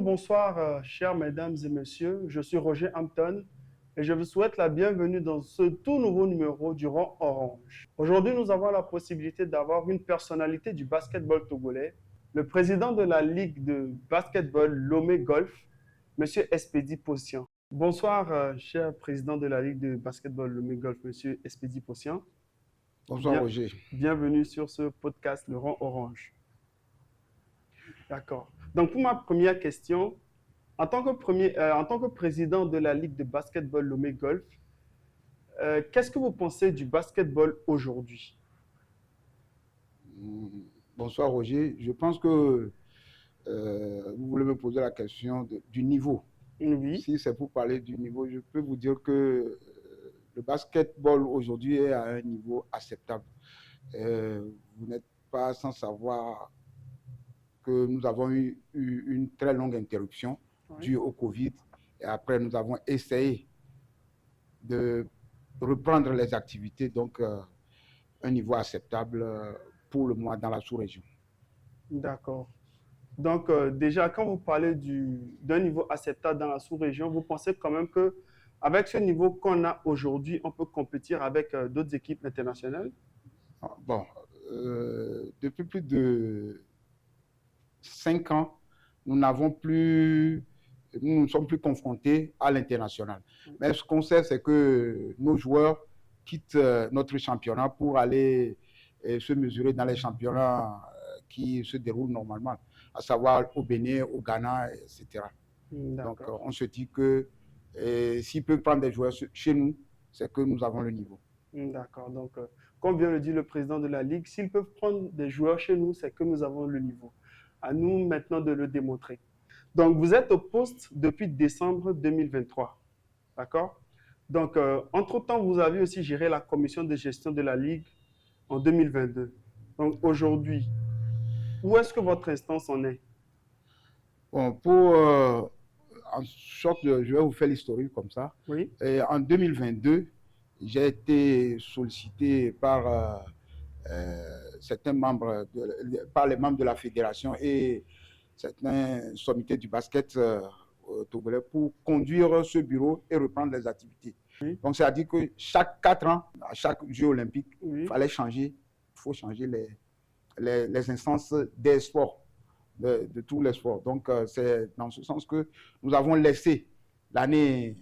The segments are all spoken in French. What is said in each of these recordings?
bonsoir, chères mesdames et messieurs. Je suis Roger Hampton et je vous souhaite la bienvenue dans ce tout nouveau numéro du Rang Orange. Aujourd'hui, nous avons la possibilité d'avoir une personnalité du basketball togolais, le président de la Ligue de basketball Lomé Golf, Monsieur Espedi Possian. Bonsoir, cher président de la Ligue de basketball Lomé Golf, Monsieur Espedi Possian. Bonsoir Roger. Bienvenue sur ce podcast, le Rang Orange. D'accord. Donc, pour ma première question, en tant que président de la Ligue de basketball Lomé Golf, qu'est-ce que vous pensez du basketball aujourd'hui? Bonsoir Roger. Je pense que vous voulez me poser la question du niveau. Oui. Si c'est pour parler du niveau, je peux vous dire que le basketball aujourd'hui est à un niveau acceptable. Vous n'êtes pas sans savoir que nous avons eu une très longue interruption due au Covid. Et après, nous avons essayé de reprendre les activités, donc un niveau acceptable pour le mois dans la sous-région. D'accord. Donc, déjà, quand vous parlez d'un niveau acceptable dans la sous-région, vous pensez quand même qu'avec ce niveau qu'on a aujourd'hui, on peut compétir avec d'autres équipes internationales? Bon, depuis plus de 5 ans, nous ne sommes plus confrontés à l'international. Mais ce qu'on sait, c'est que nos joueurs quittent notre championnat pour aller se mesurer dans les championnats qui se déroulent normalement, à savoir au Bénin, au Ghana, etc. Donc, on se dit que s'ils peuvent prendre des joueurs chez nous, c'est que nous avons le niveau. D'accord. Donc, comme vient le dire le président de la Ligue, s'ils peuvent prendre des joueurs chez nous, c'est que nous avons le niveau. À nous maintenant de le démontrer. Donc, vous êtes au poste depuis décembre 2023. D'accord? Donc, entre-temps, vous avez aussi géré la commission de gestion de la Ligue en 2022. Donc, aujourd'hui, où est-ce que votre instance en est? Bon, en sorte, je vais vous faire l'historique comme ça. Oui. Et en 2022, j'ai été sollicité par certains membres, par les membres de la fédération et certains sommités du basket togolais pour conduire ce bureau et reprendre les activités. Oui. Donc, c'est-à-dire que chaque 4 ans, à chaque Jeux olympique, Oui. il faut changer les instances des sports, de tous les sports. Donc, c'est dans ce sens que nous avons laissé l'année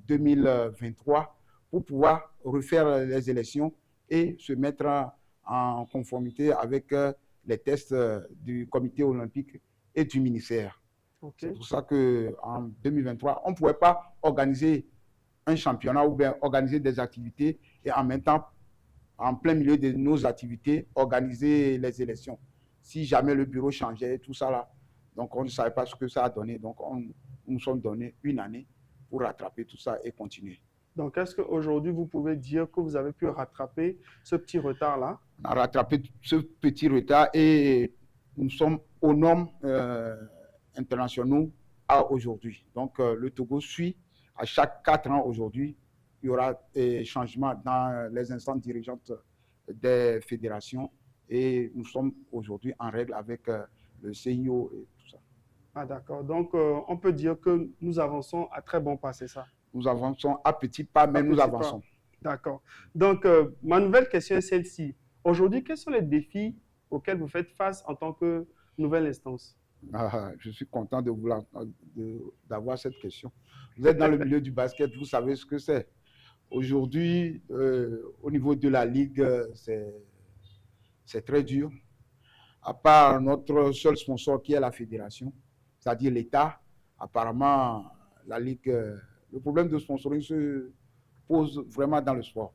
2023 pour pouvoir refaire les élections et se mettre en conformité avec les tests du comité olympique et du ministère. Okay. C'est pour ça qu'en 2023, on ne pouvait pas organiser un championnat ou bien organiser des activités et en même temps, en plein milieu de nos activités, organiser les élections. Si jamais le bureau changeait, tout ça là, donc on ne savait pas ce que ça a donné. Donc nous sommes donné une année pour rattraper tout ça et continuer. Donc, est-ce qu'aujourd'hui, vous pouvez dire que vous avez pu rattraper ce petit retard-là? On a rattrapé ce petit retard et nous sommes aux normes internationaux à aujourd'hui. Donc, le Togo suit à chaque 4 ans aujourd'hui. Il y aura des changements dans les instances dirigeantes des fédérations et nous sommes aujourd'hui en règle avec le CIO et tout ça. Ah, d'accord. Donc, on peut dire que nous avançons à très bon pas, c'est ça? Nous avançons à petits pas, mais nous avançons. D'accord. Donc, ma nouvelle question est celle-ci. Aujourd'hui, quels sont les défis auxquels vous faites face en tant que nouvelle instance? Je suis content d'avoir cette question. Vous êtes dans le milieu du basket, vous savez ce que c'est. Aujourd'hui, au niveau de la Ligue, c'est très dur. À part notre seul sponsor qui est la fédération, c'est-à-dire l'État, apparemment, la Ligue, le problème de sponsoring se pose vraiment dans le sport.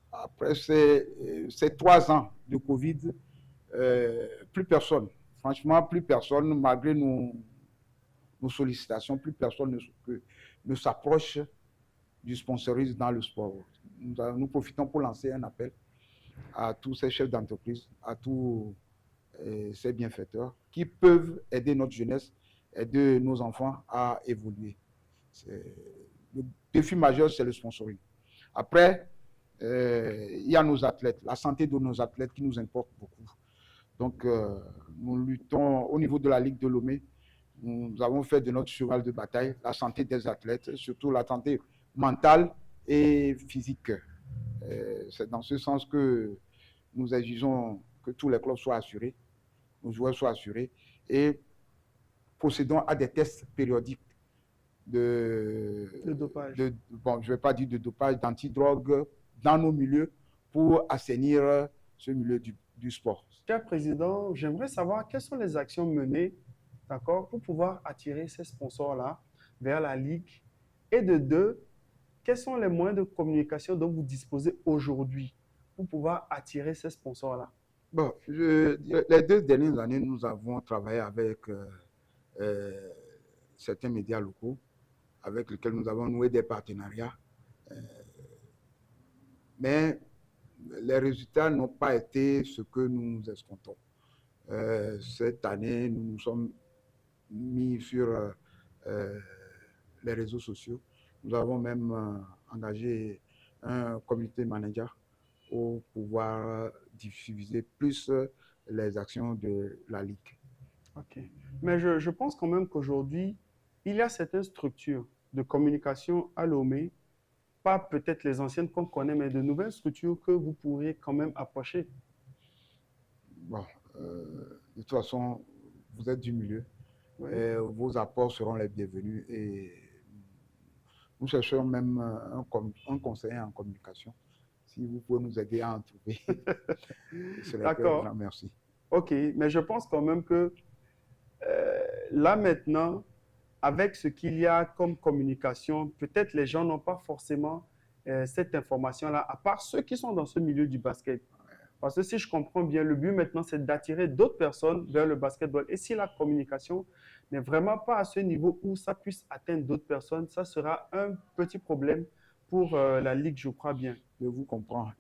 Après ces 3 ans de Covid, plus personne, franchement, plus personne, malgré nos sollicitations, plus personne ne s'approche du sponsorisme dans le sport. Nous profitons pour lancer un appel à tous ces chefs d'entreprise, à tous ces bienfaiteurs qui peuvent aider notre jeunesse, aider nos enfants à évoluer. Le défi majeur, c'est le sponsoring. Après, il y a nos athlètes, la santé de nos athlètes qui nous importe beaucoup. Donc, nous luttons au niveau de la Ligue de Lomé. Nous avons fait de notre cheval de bataille la santé des athlètes, surtout la santé mentale et physique. C'est dans ce sens que nous exigeons que tous les clubs soient assurés, nos joueurs soient assurés et procédons à des tests périodiques de dopage. Bon, je ne vais pas dire de dopage, d'antidrogue dans nos milieux pour assainir ce milieu du sport. Cher Président, j'aimerais savoir quelles sont les actions menées, d'accord, pour pouvoir attirer ces sponsors-là vers la Ligue. Et de deux, quels sont les moyens de communication dont vous disposez aujourd'hui pour pouvoir attirer ces sponsors-là? Bon, les 2 dernières années, nous avons travaillé avec certains médias locaux avec lesquels nous avons noué des partenariats. Mais les résultats n'ont pas été ce que nous escomptons. Cette année, nous nous sommes mis sur les réseaux sociaux. Nous avons même engagé un community manager pour pouvoir diffuser plus les actions de la Ligue. Ok. Mais je pense quand même qu'aujourd'hui, il y a certaines structures de communication à Lomé, pas peut-être les anciennes qu'on connaît, mais de nouvelles structures que vous pourriez quand même approcher. Bon, de toute façon, vous êtes du milieu. Oui. Vos apports seront les bienvenus et nous cherchons même un conseiller en communication. Si vous pouvez nous aider à en trouver, D'accord. Merci. Ok, mais je pense quand même que là maintenant, avec ce qu'il y a comme communication, peut-être les gens n'ont pas forcément cette information-là, à part ceux qui sont dans ce milieu du basket. Parce que si je comprends bien, le but maintenant, c'est d'attirer d'autres personnes vers le basketball. Et si la communication n'est vraiment pas à ce niveau où ça puisse atteindre d'autres personnes, ça sera un petit problème pour la Ligue, je crois bien. Je vous comprends.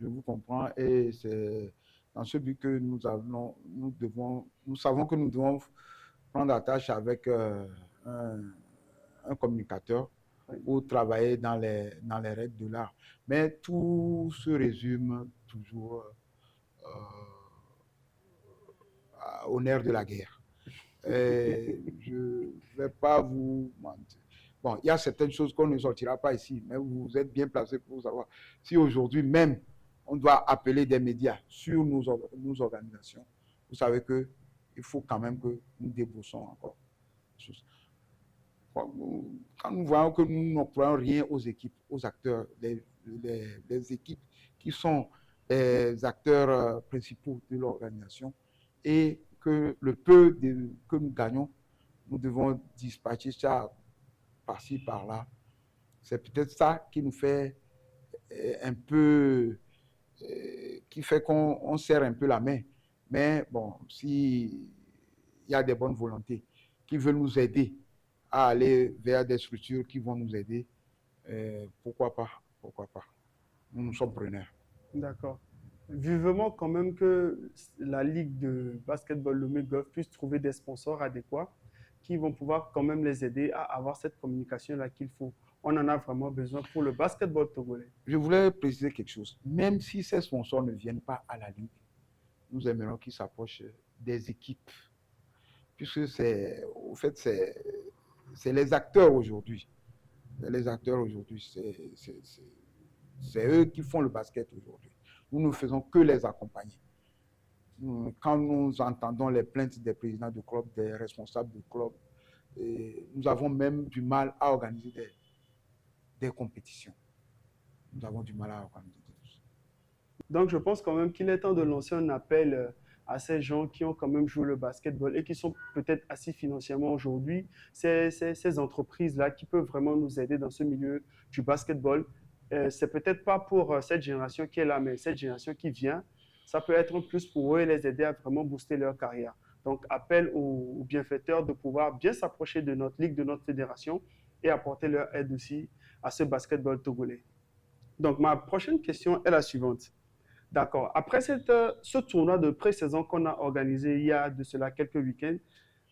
Et c'est dans ce but que nous savons que nous devons prendre attache avec un communicateur pour travailler dans les règles de l'art. Mais tout se résume toujours au nerf de la guerre. Je ne vais pas vous mentir. Bon, il y a certaines choses qu'on ne sortira pas ici, mais vous êtes bien placé pour savoir. Si aujourd'hui même, on doit appeler des médias sur nos organisations, vous savez qu'il faut quand même que nous déboursons encore. Quand nous voyons que nous n'employons rien aux équipes, aux acteurs, les équipes qui sont les acteurs principaux de l'organisation et que le peu que nous gagnons, nous devons dispatcher ça par-ci, par-là. C'est peut-être ça qui nous fait un peu, qui fait qu'on serre un peu la main. Mais bon, s'il y a des bonnes volontés qui veulent nous aider à aller vers des structures qui vont nous aider, pourquoi pas. Nous sommes preneurs. D'accord. Vivement quand même que la Ligue de basketball Lomé Golf puisse trouver des sponsors adéquats qui vont pouvoir quand même les aider à avoir cette communication-là qu'il faut. On en a vraiment besoin pour le basketball togolais. Je voulais préciser quelque chose. Même si ces sponsors ne viennent pas à la Ligue, nous aimerions qu'ils s'approchent des équipes. Puisque c'est les acteurs aujourd'hui. C'est eux qui font le basket aujourd'hui. Nous ne faisons que les accompagner. Quand nous entendons les plaintes des présidents de club, des responsables de club, nous avons même du mal à organiser des compétitions. Donc, je pense quand même qu'il est temps de lancer un appel à ces gens qui ont quand même joué le basketball et qui sont peut-être assis financièrement aujourd'hui, ces entreprises-là qui peuvent vraiment nous aider dans ce milieu du basketball. C'est peut-être pas pour cette génération qui est là, mais cette génération qui vient, ça peut être un plus pour eux et les aider à vraiment booster leur carrière. Donc, appel aux bienfaiteurs de pouvoir bien s'approcher de notre ligue, de notre fédération et apporter leur aide aussi à ce basketball togolais. Donc, ma prochaine question est la suivante. D'accord. Après ce tournoi de pré-saison qu'on a organisé il y a de cela quelques week-ends,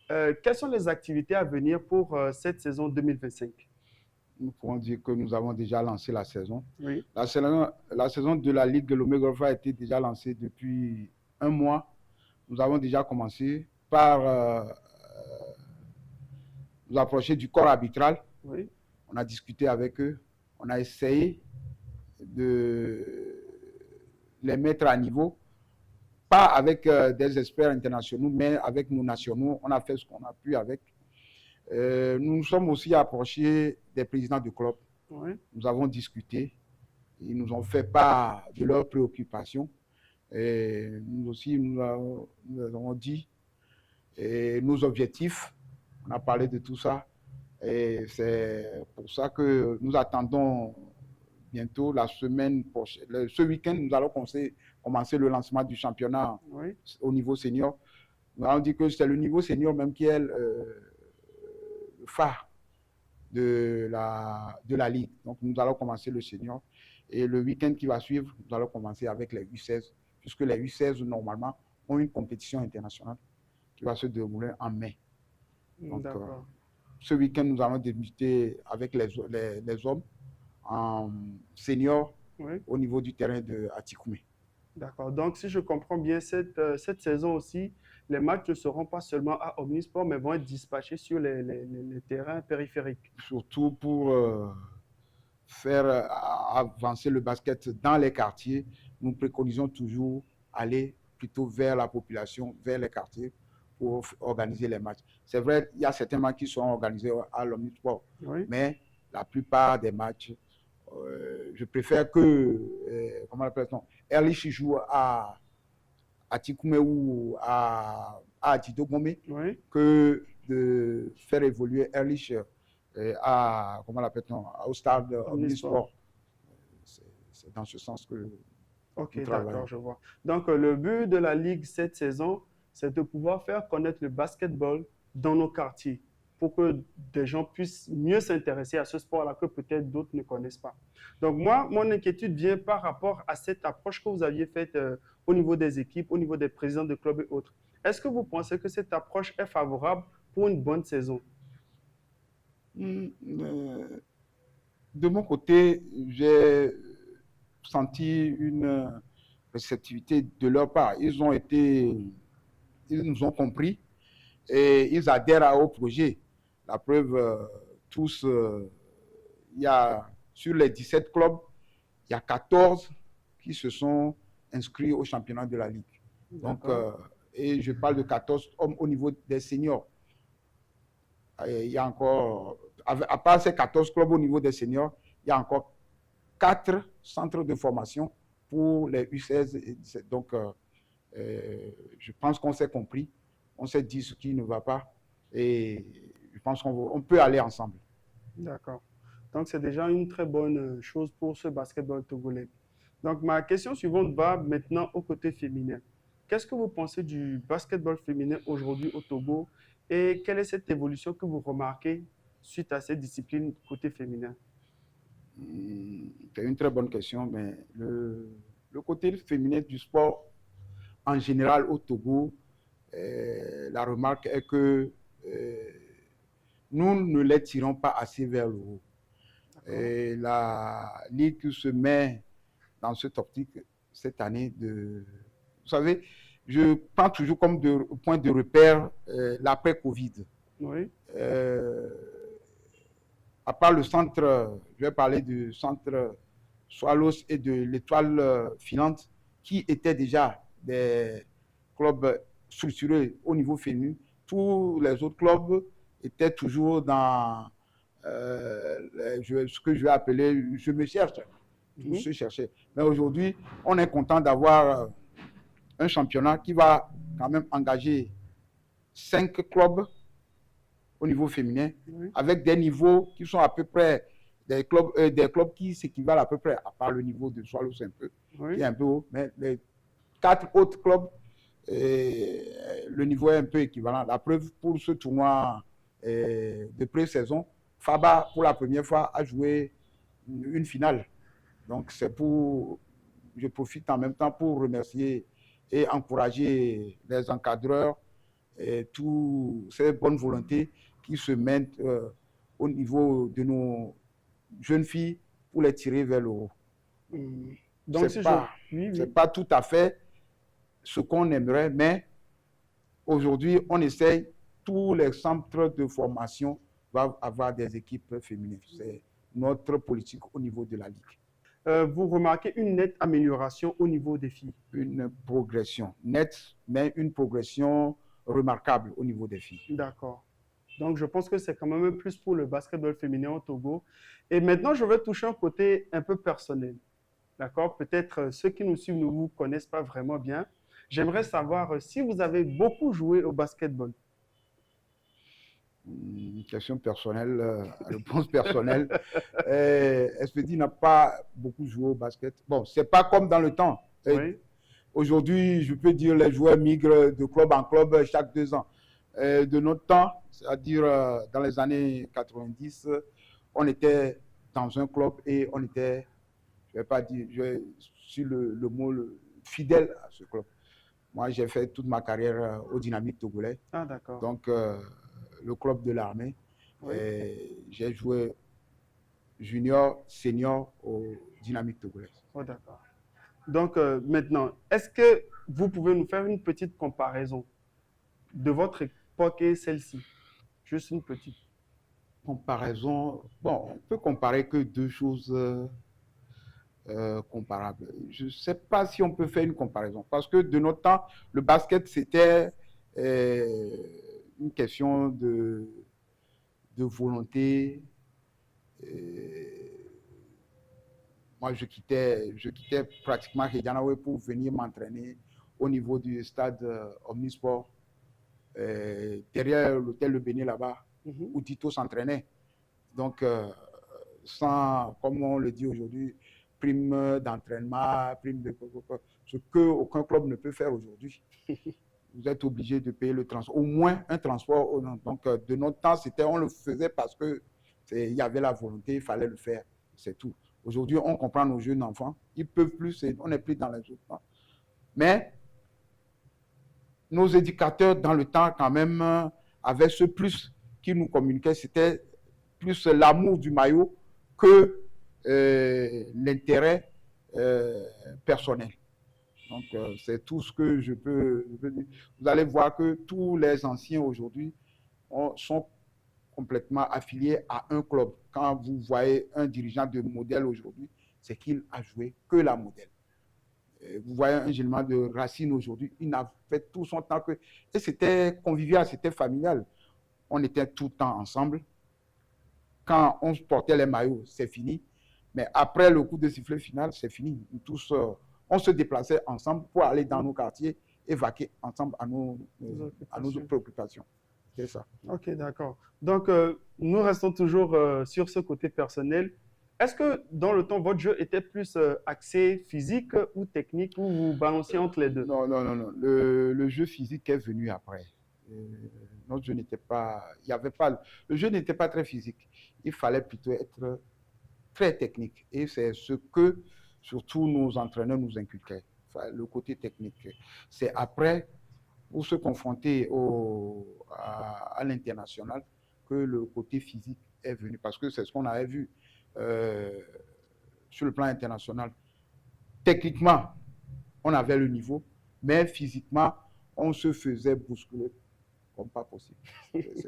quelles sont les activités à venir pour cette saison 2025? Nous pourrons dire que nous avons déjà lancé la saison. Oui. La saison de la Ligue Lomé Golf a été déjà lancée depuis un mois. Nous avons déjà commencé par nous approcher du corps arbitral. Oui. On a discuté avec eux. On a essayé de les mettre à niveau. Pas avec des experts internationaux, mais avec nos nationaux. On a fait ce qu'on a pu avec. Nous nous sommes aussi approchés des présidents de club. Oui. Nous avons discuté. Ils nous ont fait part de leurs préoccupations. Et nous aussi, nous avons dit nos objectifs. On a parlé de tout ça. Et c'est pour ça que nous attendons bientôt, la semaine prochaine. Ce week-end, nous allons commencer le lancement du championnat au niveau senior. Nous allons dire que c'est le niveau senior même qui est le phare de la ligue. Donc, nous allons commencer le senior. Et le week-end qui va suivre, nous allons commencer avec les U16, puisque les U16, normalement, ont une compétition internationale qui va se dérouler en mai. Donc, ce week-end, nous allons débuter avec les hommes en senior au niveau du terrain de Atikoumé. D'accord. Donc, si je comprends bien, cette saison aussi, les matchs ne seront pas seulement à Omnisport, mais vont être dispatchés sur les terrains périphériques. Surtout pour faire avancer le basket dans les quartiers, nous préconisons toujours aller plutôt vers la population, vers les quartiers, pour organiser les matchs. C'est vrai, il y a certains matchs qui seront organisés à l'Omnisport, mais la plupart des matchs, je préfère que, comment appelle-t-on, Erlich joue à Atikoumé ou à Atidogome, que de faire évoluer Erlich à, comment l'appelle-t-on, au stade Omnisport. C'est dans ce sens que Ok, d'accord, je vois. Donc, le but de la Ligue cette saison, c'est de pouvoir faire connaître le basketball dans nos quartiers pour que des gens puissent mieux s'intéresser à ce sport-là que peut-être d'autres ne connaissent pas. Donc, moi, mon inquiétude vient par rapport à cette approche que vous aviez faite au niveau des équipes, au niveau des présidents de clubs et autres. Est-ce que vous pensez que cette approche est favorable pour une bonne saison? De mon côté, j'ai senti une réceptivité de leur part. Ils nous ont compris et ils adhèrent au projet. La preuve, il y a sur les 17 clubs, il y a 14 qui se sont inscrits au championnat de la Ligue. Donc, et je parle de 14 hommes au niveau des seniors. Il y a encore, à part ces 14 clubs au niveau des seniors, il y a encore 4 centres de formation pour les U16 et 17. Donc, je pense qu'on s'est compris, on s'est dit ce qui ne va pas et je pense qu'on peut aller ensemble. D'accord. Donc, c'est déjà une très bonne chose pour ce basketball togolais. Donc, ma question suivante va maintenant au côté féminin. Qu'est-ce que vous pensez du basketball féminin aujourd'hui au Togo et quelle est cette évolution que vous remarquez suite à cette discipline côté féminin? C'est une très bonne question, mais le côté féminin du sport en général au Togo, la remarque est que nous ne les tirons pas assez vers le haut. Et la Ligue se met dans cette optique cette année de... Vous savez, je prends toujours comme point de repère l'après-Covid. Oui. À part le centre, je vais parler du centre Swallows et de l'Étoile filante, qui étaient déjà des clubs structurés au niveau féminin. Tous les autres clubs étaient toujours dans ce que je vais appeler, je me cherche, se chercher. Mais aujourd'hui, on est content d'avoir un championnat qui va quand même engager 5 clubs au niveau féminin, avec des niveaux qui sont à peu près des clubs qui s'équivalent à peu près, à part le niveau de Swallows un peu, qui est un peu haut, mais les 4 autres clubs, le niveau est un peu équivalent. La preuve pour ce tournoi de pré-saison, Faba, pour la première fois, a joué une finale. Donc, je profite en même temps pour remercier et encourager les encadreurs et toutes ces bonnes volontés qui se mettent au niveau de nos jeunes filles pour les tirer vers le haut. Donc, c'est pas tout à fait ce qu'on aimerait, mais aujourd'hui, on essaye tous les centres de formation va avoir des équipes féminines. C'est notre politique au niveau de la Ligue. Vous remarquez une nette amélioration au niveau des filles? Une progression nette, mais une progression remarquable au niveau des filles. D'accord. Donc, je pense que c'est quand même un plus pour le basketball féminin au Togo. Et maintenant, je vais toucher un côté un peu personnel. D'accord? Peut-être ceux qui nous suivent ne vous connaissent pas vraiment bien. J'aimerais savoir si vous avez beaucoup joué au basketball. Une question personnelle, réponse personnelle. SPD n'a pas beaucoup joué au basket. Bon, c'est pas comme dans le temps. Oui. Aujourd'hui, je peux dire les joueurs migrent de club en club chaque 2 ans. De notre temps, c'est-à-dire dans les années 90, on était dans un club et on était, je ne vais pas dire, je suis le mot fidèle à ce club. Moi, j'ai fait toute ma carrière au Dynamique togolais, Ah, d'accord. donc le club de l'armée. Oui. J'ai joué junior, senior au Dynamique togolais. Oh, d'accord. Donc, maintenant, est-ce que vous pouvez nous faire une petite comparaison de votre époque et celle-ci? Juste une petite. Comparaison, bon, on peut comparer que deux choses comparables. Je ne sais pas si on peut faire une comparaison, parce que de notre temps, le basket, c'était une question de volonté. Moi, je quittais pratiquement Kejanawe pour venir m'entraîner au niveau du stade Omnisport, derrière l'hôtel Le Béné là-bas, où Tito s'entraînait. Donc, sans, comme on le dit aujourd'hui, prime d'entraînement, prime de ce qu'aucun club ne peut faire aujourd'hui. Vous êtes obligé de payer le transport, au moins un transport. Donc, de notre temps, on le faisait parce qu'il y avait la volonté, il fallait le faire, c'est tout. Aujourd'hui, on comprend nos jeunes enfants, ils ne peuvent plus, on n'est plus dans les autres temps. Mais nos éducateurs, dans le temps, quand même, avaient ce plus qu'ils nous communiquaient, c'était plus l'amour du maillot que l'intérêt personnel. Donc, c'est tout ce que je peux dire. Vous allez voir que tous les anciens aujourd'hui sont complètement affiliés à un club. Quand vous voyez un dirigeant de Modèle aujourd'hui, c'est qu'il a joué que la Modèle. Vous voyez un Gilman de Racine aujourd'hui, il n'a fait tout son temps que... Et c'était convivial, c'était familial. On était tout le temps ensemble. Quand on portait les maillots, c'est fini. Mais après le coup de sifflet final, c'est fini. Tous, on se déplaçait ensemble pour aller dans nos quartiers et vaquer ensemble à nos préoccupations. C'est ça. Ok, d'accord. Donc, nous restons toujours sur ce côté personnel. Est-ce que dans le temps, votre jeu était plus axé physique ou technique ou vous balanciez entre les deux? Non. Le jeu physique est venu après. Notre jeu n'était pas... Il y avait pas... Le jeu n'était pas très physique. Il fallait plutôt être très technique. Et c'est ce que, surtout, nos entraîneurs nous inculquaient. Enfin, le côté technique. C'est après, pour se confronter à l'international, que le côté physique est venu. Parce que c'est ce qu'on avait vu sur le plan international. Techniquement, on avait le niveau, mais physiquement, on se faisait bousculer comme pas possible.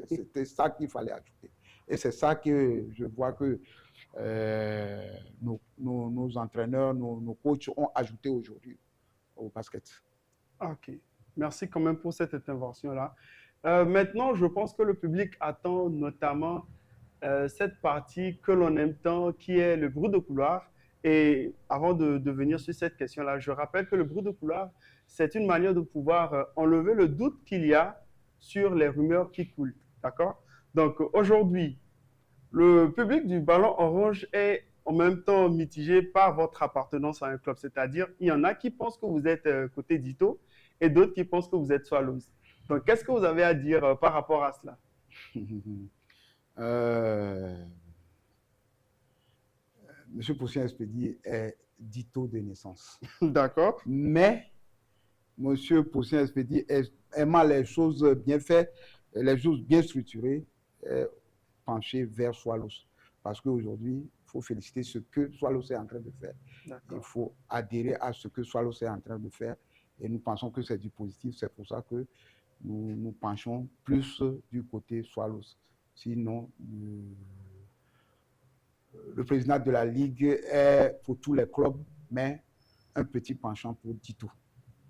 C'était ça qu'il fallait ajouter. Et c'est ça que je vois que nos entraîneurs, nos coachs ont ajouté aujourd'hui au basket. Ok. Merci quand même pour cette intervention-là. Maintenant, je pense que le public attend notamment cette partie que l'on aime tant, qui est le bruit de couloir. Et avant de venir sur cette question-là, je rappelle que le bruit de couloir, c'est une manière de pouvoir enlever le doute qu'il y a sur les rumeurs qui coulent. D'accord? Donc aujourd'hui, le public du Ballon Orange est en même temps mitigé par votre appartenance à un club. C'est-à-dire, il y en a qui pensent que vous êtes côté Dito et d'autres qui pensent que vous êtes Swallows. Donc, qu'est-ce que vous avez à dire par rapport à cela? Monsieur Poussien Expédié est Dito de naissance. D'accord. Mais Monsieur Poussien Expédié aimant les choses bien faites, les choses bien structurées, penché vers Swallows. Parce qu'aujourd'hui, il faut féliciter ce que Swallows est en train de faire. Il faut adhérer à ce que Swallows est en train de faire. Et nous pensons que c'est du positif. C'est pour ça que nous penchons plus du côté Swallows. Sinon, le président de la Ligue est pour tous les clubs, mais un petit penchant pour Dito,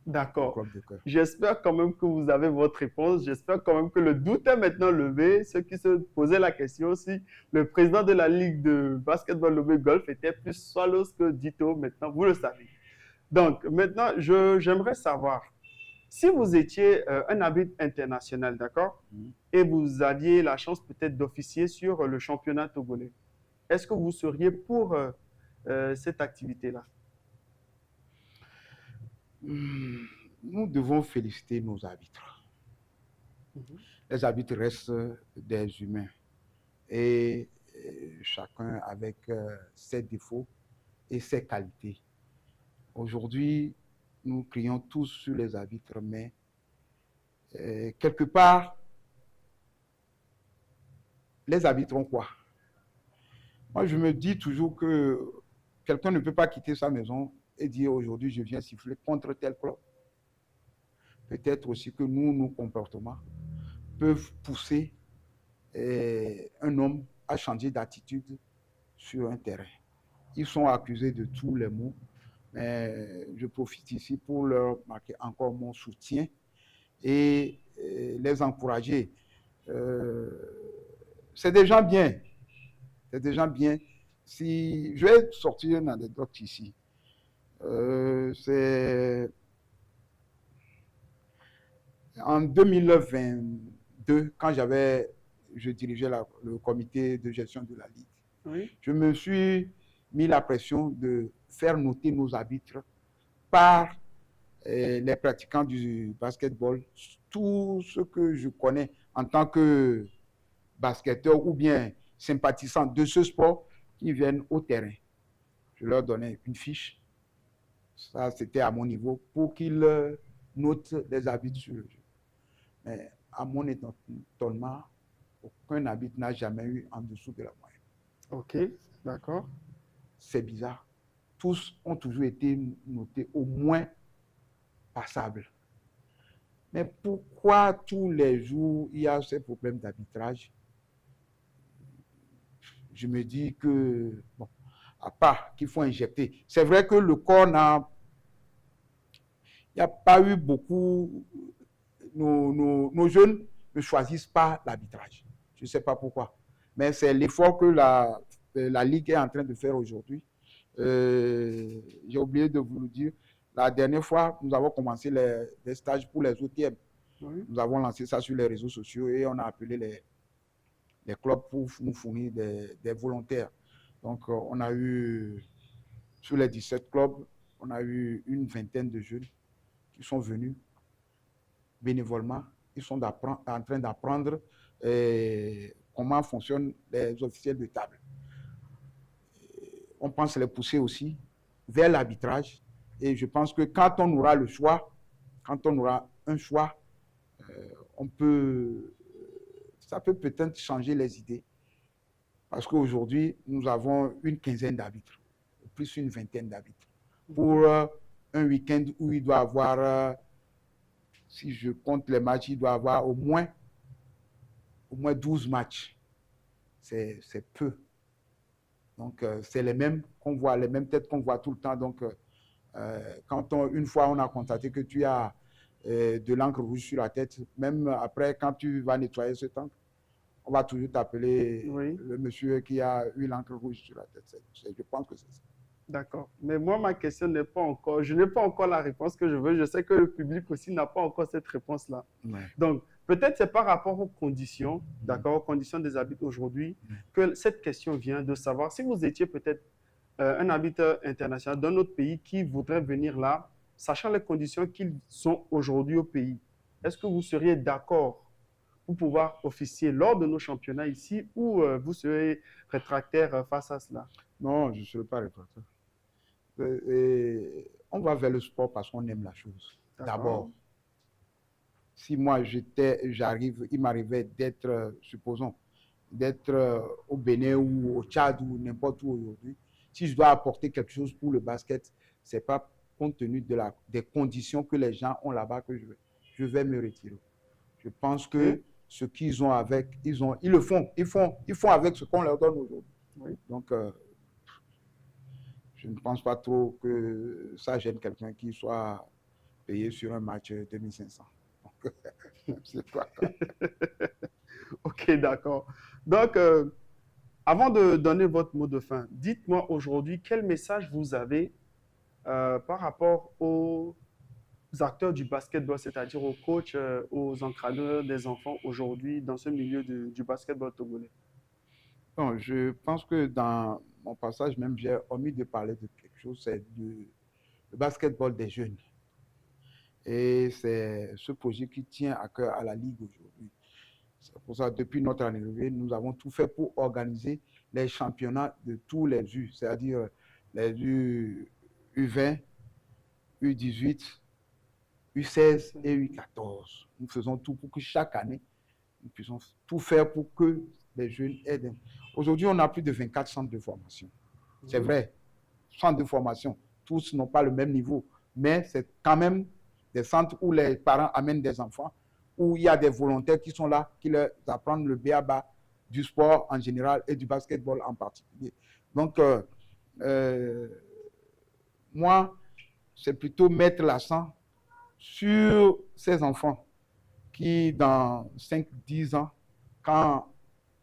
le D'accord. club de cœur. J'espère quand même que vous avez votre réponse. J'espère quand même que le doute est maintenant levé. Ceux qui se posaient la question si le président de la Ligue de basketball Lobé Golf était plus Swallows que Dito, maintenant vous le savez. Donc maintenant, j'aimerais savoir, si vous étiez un arbitre international, d'accord, et vous aviez la chance peut-être d'officier sur le championnat togolais, est-ce que vous seriez pour cette activité-là? Nous devons féliciter nos arbitres. Les arbitres restent des humains et chacun avec ses défauts et ses qualités. Aujourd'hui, nous crions tous sur les arbitres, mais quelque part, les arbitres ont quoi? Moi, je me dis toujours que quelqu'un ne peut pas quitter sa maison et dire aujourd'hui, je viens siffler contre tel club. Peut-être aussi que nos comportements peuvent pousser un homme à changer d'attitude sur un terrain. Ils sont accusés de tous les maux, mais je profite ici pour leur marquer encore mon soutien et les encourager. C'est des gens bien. C'est des gens bien. Si, je vais sortir une anecdote ici. C'est en 2022, quand je dirigeais le comité de gestion de la Ligue, Oui. je me suis mis la pression de faire noter nos arbitres par les pratiquants du basketball, tout ce que je connais en tant que basketteur ou bien sympathisant de ce sport qui viennent au terrain. Je leur donnais une fiche, ça c'était à mon niveau, pour qu'ils notent les arbitres sur le jeu. Mais à mon étonnement, aucun arbitre n'a jamais eu en dessous de la moyenne. Ok, d'accord. C'est bizarre. Tous ont toujours été notés au moins passables. Mais pourquoi tous les jours il y a ces problèmes d'arbitrage? Je me dis que, bon, à part qu'il faut injecter. C'est vrai que le corps il n'y a pas eu beaucoup. Nos jeunes ne choisissent pas l'arbitrage. Je ne sais pas pourquoi. Mais c'est l'effort que la Ligue est en train de faire aujourd'hui. J'ai oublié de vous le dire. La dernière fois, nous avons commencé les stages pour les OTM. Oui. Nous avons lancé ça sur les réseaux sociaux et on a appelé les clubs pour nous fournir des volontaires. Donc, on a eu, sur les 17 clubs, on a eu une vingtaine de jeunes qui sont venus bénévolement. Ils sont en train d'apprendre comment fonctionnent les officiels de table. On pense les pousser aussi vers l'arbitrage. Et je pense que quand on aura le choix, quand on aura un choix, ça peut peut-être changer les idées. Parce qu'aujourd'hui, nous avons une quinzaine d'arbitres, plus une vingtaine d'arbitres. Pour un week-end où il doit avoir, si je compte les matchs, il doit avoir au moins 12 matchs. C'est peu. Donc, c'est les mêmes qu'on voit, les mêmes têtes qu'on voit tout le temps. Donc, quand une fois on a constaté que tu as de l'encre rouge sur la tête, même après, quand tu vas nettoyer ce encre, on va toujours t'appeler le monsieur qui a eu l'encre rouge sur la tête. Je pense que c'est ça. D'accord. Mais moi, ma question n'est pas encore, je n'ai pas encore la réponse que je veux. Je sais que le public aussi n'a pas encore cette réponse-là. Ouais. Donc, peut-être c'est par rapport aux conditions, d'accord, aux conditions des arbitres aujourd'hui, que cette question vient de savoir si vous étiez peut-être un arbitre international d'un autre pays qui voudrait venir là, sachant les conditions qu'ils sont aujourd'hui au pays. Est-ce que vous seriez d'accord pour pouvoir officier lors de nos championnats ici ou vous serez rétractaire face à cela? Non, je ne serai pas rétractaire. On va vers le sport parce qu'on aime la chose. D'abord, si moi il m'arrivait d'être, supposons, d'être au Bénin ou au Tchad ou n'importe où aujourd'hui, si je dois apporter quelque chose pour le basket, ce n'est pas compte tenu des conditions que les gens ont là-bas que je vais me retirer. Je pense que ce qu'ils ont avec, ils le font, ils font avec ce qu'on leur donne aujourd'hui. Oui. Donc, je ne pense pas trop que ça gêne quelqu'un qui soit payé sur un match 2500. Donc, c'est quoi, quoi. Ok, d'accord. Donc, avant de donner votre mot de fin, dites-moi aujourd'hui quel message vous avez par rapport aux acteurs du basketball, c'est-à-dire aux coachs, aux entraîneurs des enfants aujourd'hui dans ce milieu du basketball togolais. Bon, je pense que dans mon passage même, j'ai omis de parler de quelque chose, c'est le basketball des jeunes. Et c'est ce projet qui tient à cœur à la Ligue aujourd'hui. C'est pour ça, depuis notre arrivée, nous avons tout fait pour organiser les championnats de tous les U, c'est-à-dire les U20, U18, U16 et U14. Nous faisons tout pour que chaque année, nous puissions tout faire pour que les jeunes aident. Aujourd'hui, on a plus de 24 centres de formation. C'est vrai, centres de formation, tous n'ont pas le même niveau, mais c'est quand même des centres où les parents amènent des enfants, où il y a des volontaires qui sont là, qui leur apprennent le b.a.-ba du sport en général et du basketball en particulier. Donc, moi, c'est plutôt mettre l'accent sur ces enfants qui, dans 5-10 ans, quand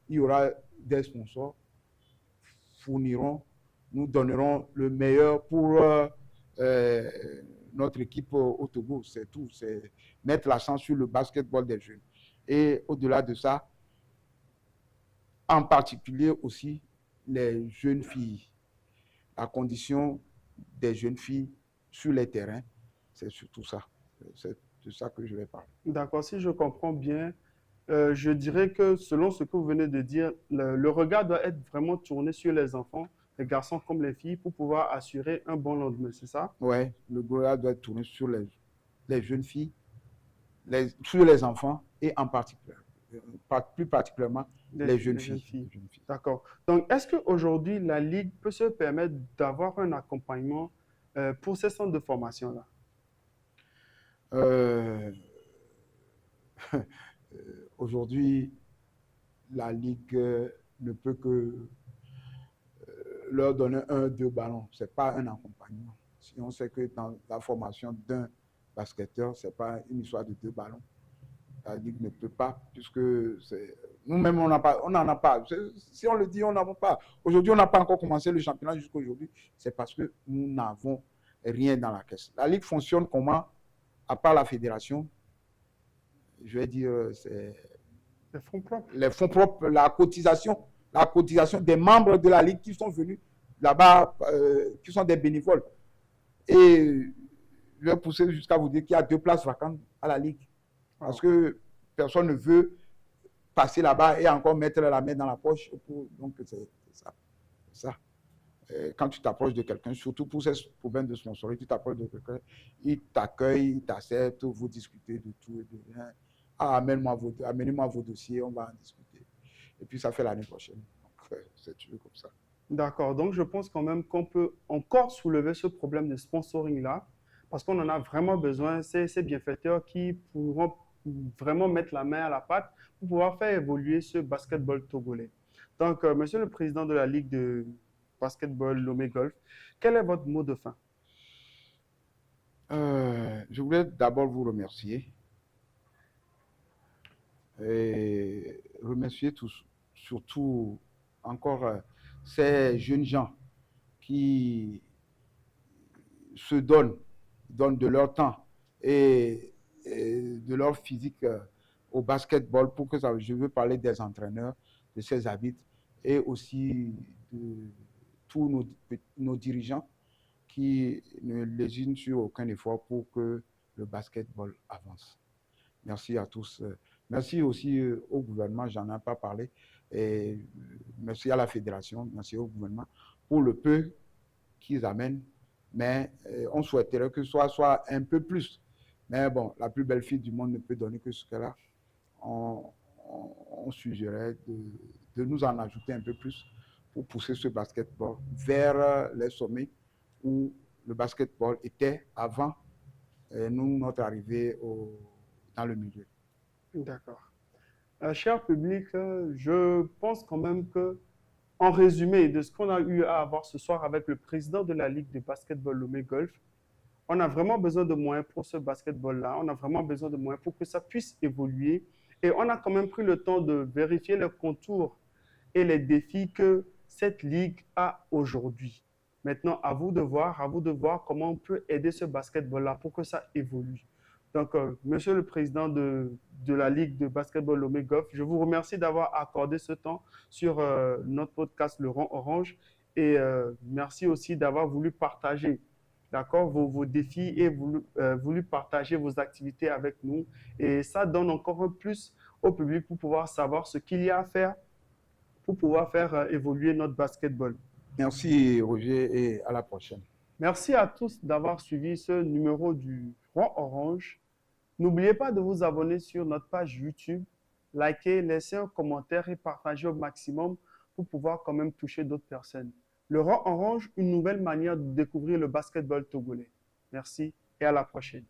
il y aura des sponsors, nous donnerons le meilleur pour notre équipe au Togo. C'est tout. C'est mettre l'accent sur le basketball des jeunes. Et au-delà de ça, en particulier aussi les jeunes filles. La condition des jeunes filles sur les terrains, c'est surtout ça. C'est de ça que je vais parler. D'accord, si je comprends bien, je dirais que selon ce que vous venez de dire, le regard doit être vraiment tourné sur les enfants, les garçons comme les filles, pour pouvoir assurer un bon lendemain, c'est ça? Oui, le regard doit être tourné sur les jeunes filles, sur les enfants et en particulier, plus particulièrement les jeunes filles. Les jeunes filles. D'accord. Donc, est-ce qu'aujourd'hui, la Ligue peut se permettre d'avoir un accompagnement pour ces centres de formation-là? Aujourd'hui, la Ligue ne peut que leur donner 1-2 ballons. Ce n'est pas un accompagnement. Si on sait que dans la formation d'un basketteur, ce n'est pas une histoire de 2 ballons. La Ligue ne peut pas, puisque nous-mêmes, on n'en a pas. Si on le dit, on n'en a pas. Aujourd'hui, on n'a pas encore commencé le championnat jusqu'à aujourd'hui. C'est parce que nous n'avons rien dans la caisse. La Ligue fonctionne comment? À part la fédération, je vais dire, c'est Les fonds propres. les fonds propres, la cotisation des membres de la Ligue qui sont venus là-bas, qui sont des bénévoles. Et je vais pousser jusqu'à vous dire qu'il y a 2 places vacantes à la Ligue. Parce que personne ne veut passer là-bas et encore mettre la main dans la poche. Donc, c'est ça. Quand tu t'approches de quelqu'un, surtout pour ces problèmes de sponsoring, tu t'approches de quelqu'un, il t'accueille, il t'accepte, vous discutez de tout et de rien. Ah, amenez-moi vos dossiers, on va en discuter. Et puis, ça fait l'année prochaine. Donc, c'est toujours comme ça. D'accord. Donc, je pense quand même qu'on peut encore soulever ce problème de sponsoring-là, parce qu'on en a vraiment besoin. Ces bienfaiteurs qui pourront vraiment mettre la main à la pâte pour pouvoir faire évoluer ce basketball togolais. Donc, Monsieur le Président de la Ligue de basketball Lomé Golf, quel est votre mot de fin? Je voulais d'abord vous remercier. Et remercier tous, surtout encore ces jeunes gens qui se donnent de leur temps et de leur physique au basketball pour que ça, je veux parler des entraîneurs, de ces arbitres et aussi de tous nos dirigeants qui ne lésinent sur aucun effort pour que le basketball avance. Merci à tous. Merci aussi au gouvernement, j'en ai pas parlé. Et merci à la fédération, merci au gouvernement pour le peu qu'ils amènent. Mais on souhaiterait que ce soit un peu plus. Mais bon, la plus belle fille du monde ne peut donner que ce qu'elle a. On suggérait de nous en ajouter un peu plus pour pousser ce basketball vers les sommets où le basketball était avant notre arrivée dans le milieu. D'accord. Cher public, je pense quand même que, en résumé de ce qu'on a eu à avoir ce soir avec le président de la Ligue de basketball Lomé Golf, on a vraiment besoin de moyens pour ce basketball-là. On a vraiment besoin de moyens pour que ça puisse évoluer. Et on a quand même pris le temps de vérifier les contours et les défis que cette ligue a aujourd'hui. Maintenant, à vous de voir comment on peut aider ce basketball-là pour que ça évolue. Donc, Monsieur le Président de la Ligue de basketball Lomé Golf, je vous remercie d'avoir accordé ce temps sur notre podcast Le Rond Orange et merci aussi d'avoir voulu partager, d'accord, vos défis et voulu partager vos activités avec nous. Et ça donne encore un plus au public pour pouvoir savoir ce qu'il y a à faire pour pouvoir faire évoluer notre basketball. Merci Roger et à la prochaine. Merci à tous d'avoir suivi ce numéro du Rond Orange. N'oubliez pas de vous abonner sur notre page YouTube, liker, laisser un commentaire et partager au maximum pour pouvoir quand même toucher d'autres personnes. Le Rond Orange, une nouvelle manière de découvrir le basketball togolais. Merci et à la prochaine.